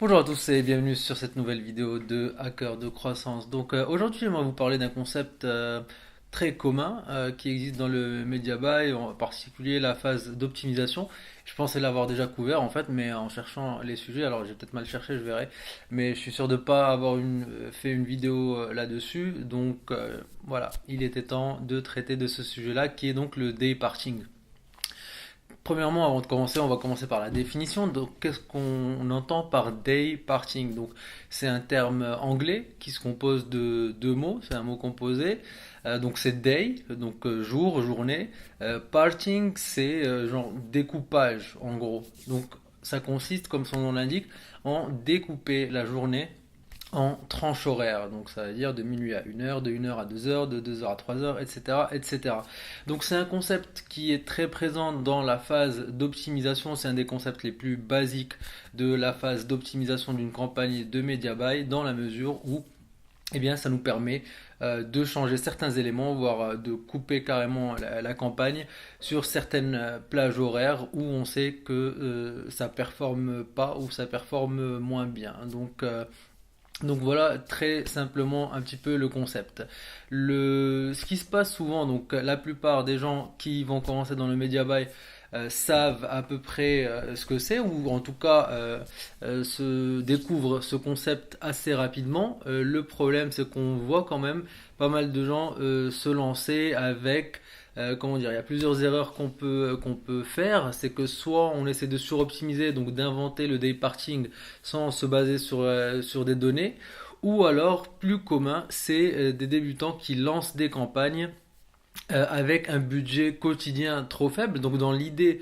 Bonjour à tous et bienvenue sur cette nouvelle vidéo de Hacker de croissance. Aujourd'hui j'aimerais vous parler d'un concept très commun qui existe dans le media buy, en particulier la phase d'optimisation. Je pensais l'avoir déjà couvert en fait, mais en cherchant les sujets, alors j'ai peut-être mal cherché, je verrai, mais je suis sûr de ne pas avoir fait une vidéo là-dessus. Voilà, il était temps de traiter de ce sujet-là qui est donc le day parting. Premièrement, avant de commencer, on va commencer par la définition. Donc, qu'est-ce qu'on entend par day parting? Donc, c'est un terme anglais qui se compose de deux mots. C'est un mot composé. Donc, c'est day, donc jour, journée. Parting, c'est genre découpage, en gros. Donc, ça consiste, comme son nom l'indique, en découper la journée en tranches horaires. Donc ça veut dire de minuit à 1 heure, de 1 heure à 2 heures, de 2 heures à 3 heures, etc. etc. Donc c'est un concept qui est très présent dans la phase d'optimisation. C'est un des concepts les plus basiques de la phase d'optimisation d'une campagne de media buy dans la mesure où eh bien, ça nous permet de changer certains éléments, voire de couper carrément la campagne sur certaines plages horaires où on sait que ça performe pas ou ça performe moins bien. Donc voilà très simplement un petit peu le concept. Ce qui se passe souvent, donc la plupart des gens qui vont commencer dans le media buy savent à peu près ce que c'est, ou en tout cas se découvrent ce concept assez rapidement. Le problème c'est qu'on voit quand même pas mal de gens se lancer avec comment dire, il y a plusieurs erreurs qu'on peut faire. C'est que soit on essaie de suroptimiser, donc d'inventer le day parting sans se baser sur des données, ou alors plus commun, c'est des débutants qui lancent des campagnes avec un budget quotidien trop faible. Donc dans l'idée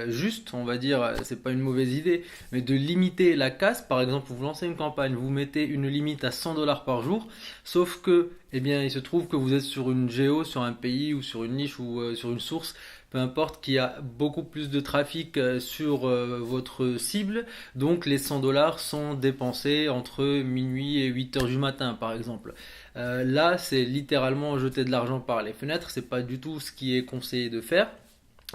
juste, on va dire, c'est pas une mauvaise idée, mais de limiter la casse. Par exemple, vous lancez une campagne, vous mettez une limite à 100 dollars par jour, sauf que, eh bien, il se trouve que vous êtes sur une géo, sur un pays ou sur une niche ou sur une source, peu importe, qui a beaucoup plus de trafic sur votre cible. Donc les 100 dollars sont dépensés entre minuit et 8 heures du matin, par exemple. Là, c'est littéralement jeter de l'argent par les fenêtres. C'est pas du tout ce qui est conseillé de faire.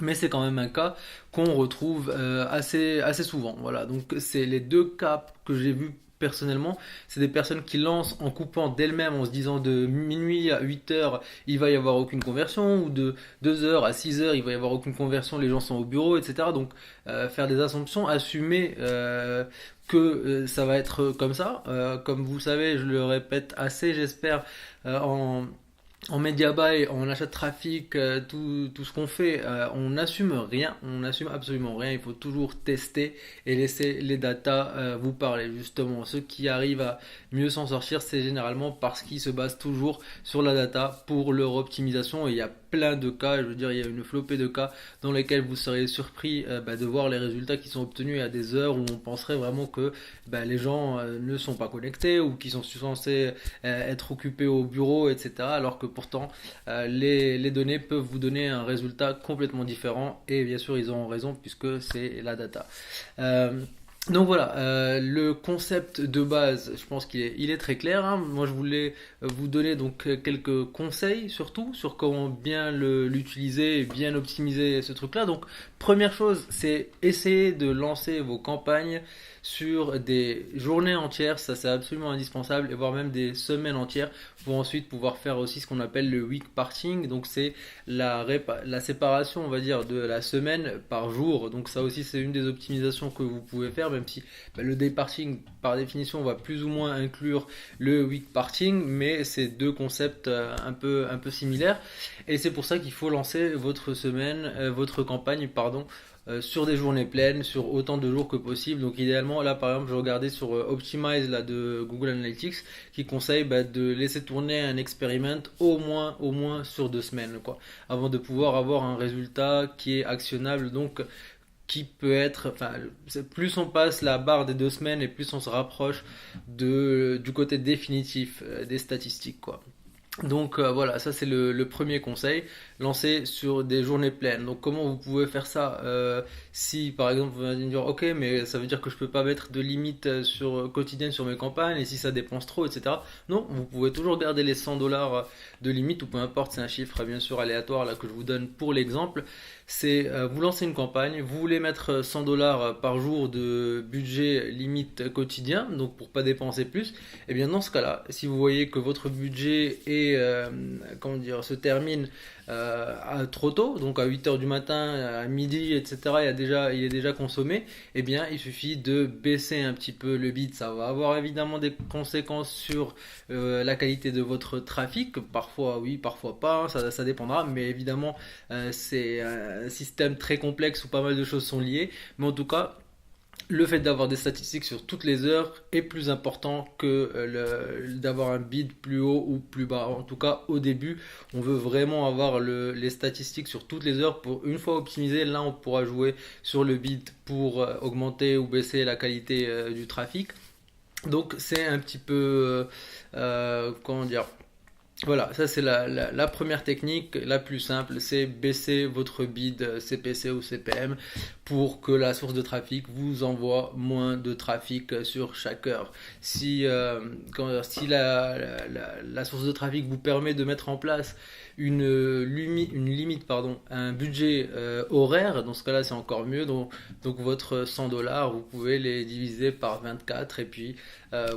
Mais c'est quand même un cas qu'on retrouve assez souvent. Voilà, donc c'est les deux cas que j'ai vus personnellement. C'est des personnes qui lancent en coupant d'elles-mêmes en se disant de minuit à 8 heures, il va y avoir aucune conversion, ou de 2 heures à 6 heures, il va y avoir aucune conversion, les gens sont au bureau, etc. Donc faire des assumptions, assumer que ça va être comme ça. Comme vous savez, je le répète assez, j'espère, en média buy, en achat de trafic, tout ce qu'on fait, on n'assume rien, on n'assume absolument rien. Il faut toujours tester et laisser les datas vous parler. Justement, ceux qui arrivent à mieux s'en sortir, c'est généralement parce qu'ils se basent toujours sur la data pour leur optimisation. Et il y a plein de cas, je veux dire, il y a une flopée de cas dans lesquels vous serez surpris de voir les résultats qui sont obtenus à des heures où on penserait vraiment que les gens ne sont pas connectés ou qui sont censés être occupés au bureau, etc. Alors que pourtant, les données peuvent vous donner un résultat complètement différent et bien sûr, ils ont raison puisque c'est la data. Donc voilà, le concept de base, je pense qu'il est très clair, hein. Moi, je voulais vous donner donc quelques conseils surtout sur comment bien l'utiliser et bien optimiser ce truc-là. Donc, première chose, c'est essayer de lancer vos campagnes sur des journées entières, ça c'est absolument indispensable, et voire même des semaines entières pour ensuite pouvoir faire aussi ce qu'on appelle le week parting. Donc c'est la séparation, on va dire, de la semaine par jour. Donc ça aussi c'est une des optimisations que vous pouvez faire, même si le day parting par définition va plus ou moins inclure le week parting, mais c'est deux concepts un peu similaires. Et c'est pour ça qu'il faut lancer votre semaine, votre campagne, pardon, sur des journées pleines, sur autant de jours que possible. Donc idéalement, là par exemple, je regardais sur Optimize là, de Google Analytics qui conseille de laisser tourner un experiment au moins sur 2 semaines, quoi, avant de pouvoir avoir un résultat qui est actionnable. Donc qui peut être, enfin, plus on passe la barre des 2 semaines et plus on se rapproche du côté définitif des statistiques, quoi. Donc voilà, ça c'est le premier conseil, lancer sur des journées pleines. Donc comment vous pouvez faire ça si par exemple vous allez me dire ok mais ça veut dire que je peux pas mettre de limite quotidienne sur mes campagnes et si ça dépense trop etc. Non, vous pouvez toujours garder les 100 dollars de limite ou peu importe, c'est un chiffre bien sûr aléatoire là que je vous donne pour l'exemple. C'est vous lancez une campagne, vous voulez mettre 100 dollars par jour de budget limite quotidien, donc pour pas dépenser plus. Et bien dans ce cas-là, si vous voyez que votre budget comment dire, se termine trop tôt, donc à 8 heures du matin, à midi, etc., il est déjà consommé, et bien il suffit de baisser un petit peu le bid. Ça va avoir évidemment des conséquences sur la qualité de votre trafic, parfois oui, parfois pas, hein, ça dépendra, mais évidemment c'est un système très complexe où pas mal de choses sont liées, mais en tout cas le fait d'avoir des statistiques sur toutes les heures est plus important que d'avoir un bid plus haut ou plus bas. En tout cas, au début, on veut vraiment avoir les statistiques sur toutes les heures pour une fois optimiser. Là, on pourra jouer sur le bid pour augmenter ou baisser la qualité du trafic. Donc, c'est un petit peu, comment dire, voilà, ça c'est la première technique, la plus simple, c'est baisser votre bid CPC ou CPM pour que la source de trafic vous envoie moins de trafic sur chaque heure. Si la source de trafic vous permet de mettre en place une limite, pardon, un budget horaire, dans ce cas-là c'est encore mieux. Donc votre 100 dollars, vous pouvez les diviser par 24 et puis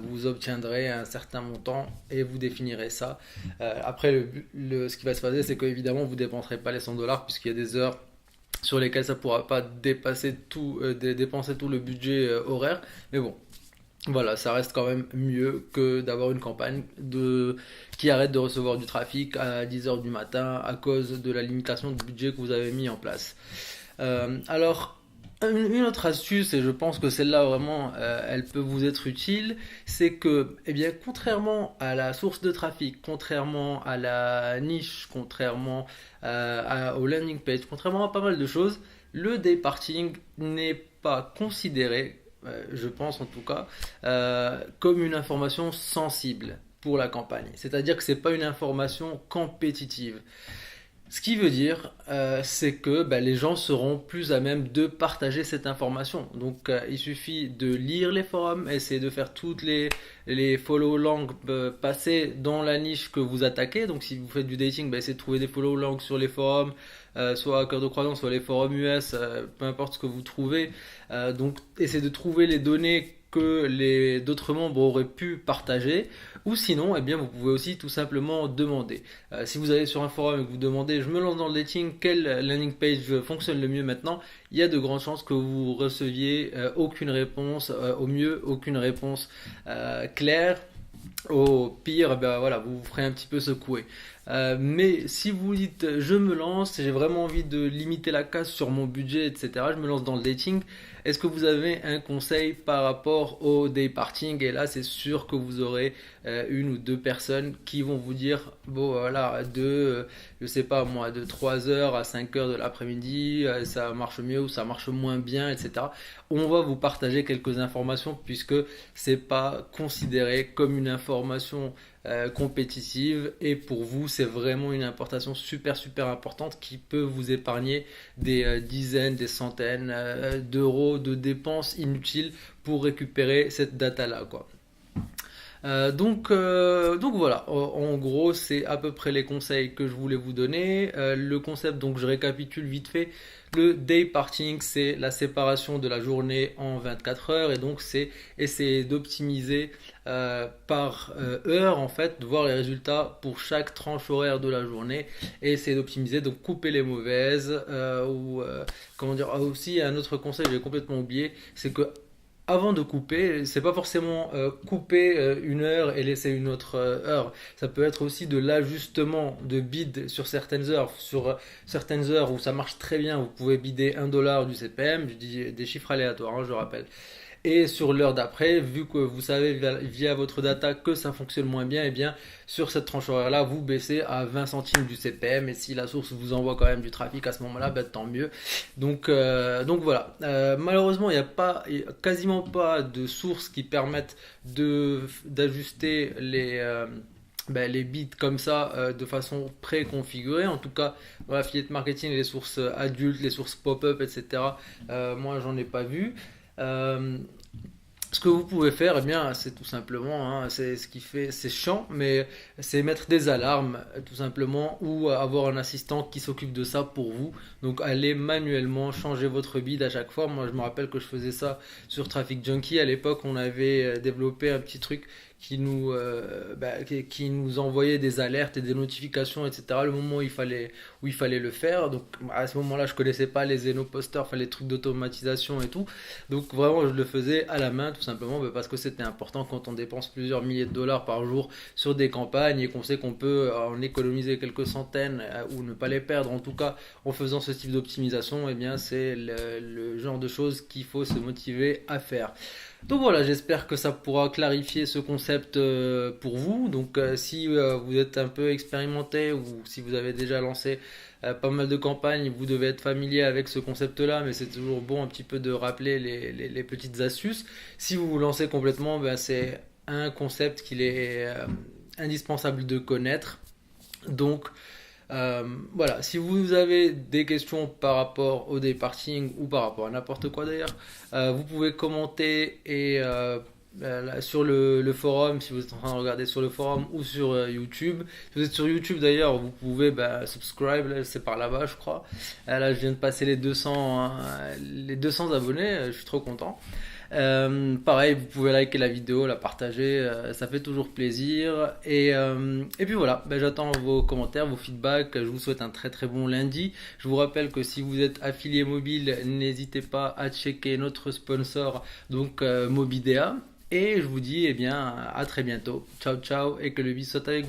vous obtiendrez un certain montant et vous définirez ça. Après, ce qui va se passer, c'est qu'évidemment, vous ne dépenserez pas les 100 dollars puisqu'il y a des heures sur lesquelles ça ne pourra pas dépenser tout le budget horaire. Mais bon, voilà, ça reste quand même mieux que d'avoir une campagne qui arrête de recevoir du trafic à 10 heures du matin à cause de la limitation de budget que vous avez mis en place. Alors, une autre astuce, et je pense que celle-là vraiment, elle peut vous être utile, c'est que, eh bien, contrairement à la source de trafic, contrairement à la niche, contrairement au landing page, contrairement à pas mal de choses, le day parting n'est pas considéré, je pense en tout cas, comme une information sensible pour la campagne. C'est-à-dire que c'est pas une information compétitive. Ce qui veut dire, c'est que les gens seront plus à même de partager cette information. Donc, il suffit de lire les forums, essayer de faire toutes les follow langues passer dans la niche que vous attaquez. Donc, si vous faites du dating, essayez de trouver des follow langues sur les forums, soit à cœur de croissance, soit les forums US, peu importe ce que vous trouvez. Donc, essayez de trouver les données que d'autres membres auraient pu partager, ou sinon, eh bien, vous pouvez aussi tout simplement demander. Si vous allez sur un forum et que vous demandez, je me lance dans le dating, quelle landing page fonctionne le mieux maintenant, il y a de grandes chances que vous receviez aucune réponse, au mieux aucune réponse claire. Au pire, voilà, vous vous ferez un petit peu secouer. Mais si vous dites je me lance, j'ai vraiment envie de limiter la casse sur mon budget, etc., je me lance dans le dating, est-ce que vous avez un conseil par rapport au day parting? Et là, c'est sûr que vous aurez une ou deux personnes qui vont vous dire, bon voilà, je sais pas moi, de 3 heures à 5 heures de l'après-midi, ça marche mieux ou ça marche moins bien, etc. On va vous partager quelques informations puisque c'est pas considéré comme une information compétitive et pour vous c'est vraiment une importation super importante qui peut vous épargner des dizaines, des centaines d'euros de dépenses inutiles pour récupérer cette data là quoi. Donc voilà, en gros c'est à peu près les conseils que je voulais vous donner. Le concept, donc je récapitule vite fait, le day parting c'est la séparation de la journée en 24 heures et donc c'est essayer d'optimiser par heure en fait, de voir les résultats pour chaque tranche horaire de la journée et essayer d'optimiser, donc couper les mauvaises ou comment dire, aussi un autre conseil que j'ai complètement oublié, c'est que avant de couper, c'est pas forcément couper une heure et laisser une autre heure. Ça peut être aussi de l'ajustement de bid sur certaines heures. Sur certaines heures où ça marche très bien, vous pouvez bider 1 dollar du CPM. Je dis des chiffres aléatoires, hein, je rappelle. Et sur l'heure d'après, vu que vous savez via votre data que ça fonctionne moins bien, et bien sur cette tranche horaire là, vous baissez à 20 centimes du CPM. Et si la source vous envoie quand même du trafic à ce moment-là, tant mieux. Donc voilà. Malheureusement, il y a quasiment pas de sources qui permettent d'ajuster ben, les bits comme ça de façon préconfigurée. En tout cas, dans l'affiliate marketing, les sources adultes, les sources pop-up, etc. Moi, j'en ai pas vu. Euh, Ce que vous pouvez faire, eh bien, c'est tout simplement, hein, c'est ce qui fait, c'est chiant, mais c'est mettre des alarmes, tout simplement, ou avoir un assistant qui s'occupe de ça pour vous. Donc, allez manuellement changer votre bid à chaque fois. Moi, je me rappelle que je faisais ça sur Traffic Junkie. À l'époque, on avait développé un petit truc qui nous envoyait des alertes et des notifications, etc. Le moment où il fallait le faire. Donc, à ce moment-là, je connaissais pas les Zenoposters, enfin les trucs d'automatisation et tout. Donc vraiment, je le faisais à la main, tout simplement, parce que c'était important quand on dépense plusieurs milliers de dollars par jour sur des campagnes et qu'on sait qu'on peut en économiser quelques centaines ou ne pas les perdre. En tout cas, en faisant ce type d'optimisation, eh bien, c'est le genre de choses qu'il faut se motiver à faire. Donc voilà, j'espère que ça pourra clarifier ce concept pour vous. Donc si vous êtes un peu expérimenté ou si vous avez déjà lancé pas mal de campagnes, vous devez être familier avec ce concept-là, mais c'est toujours bon un petit peu de rappeler les petites astuces. Si vous vous lancez complètement, ben, c'est un concept qu'il est indispensable de connaître. Donc voilà, si vous avez des questions par rapport au dayparting ou par rapport à n'importe quoi d'ailleurs, vous pouvez commenter sur le forum si vous êtes en train de regarder sur le forum ou sur YouTube. Si vous êtes sur YouTube d'ailleurs, vous pouvez subscribe, là, c'est par là-bas je crois. Là je viens de passer les 200 abonnés, je suis trop content. Pareil, vous pouvez liker la vidéo, la partager, ça fait toujours plaisir. Et puis voilà, j'attends vos commentaires, vos feedbacks. Je vous souhaite un très très bon lundi. Je vous rappelle que si vous êtes affilié mobile, n'hésitez pas à checker notre sponsor, donc Mobidea. Et je vous dis eh bien à très bientôt. Ciao ciao et que le bis soit avec vous.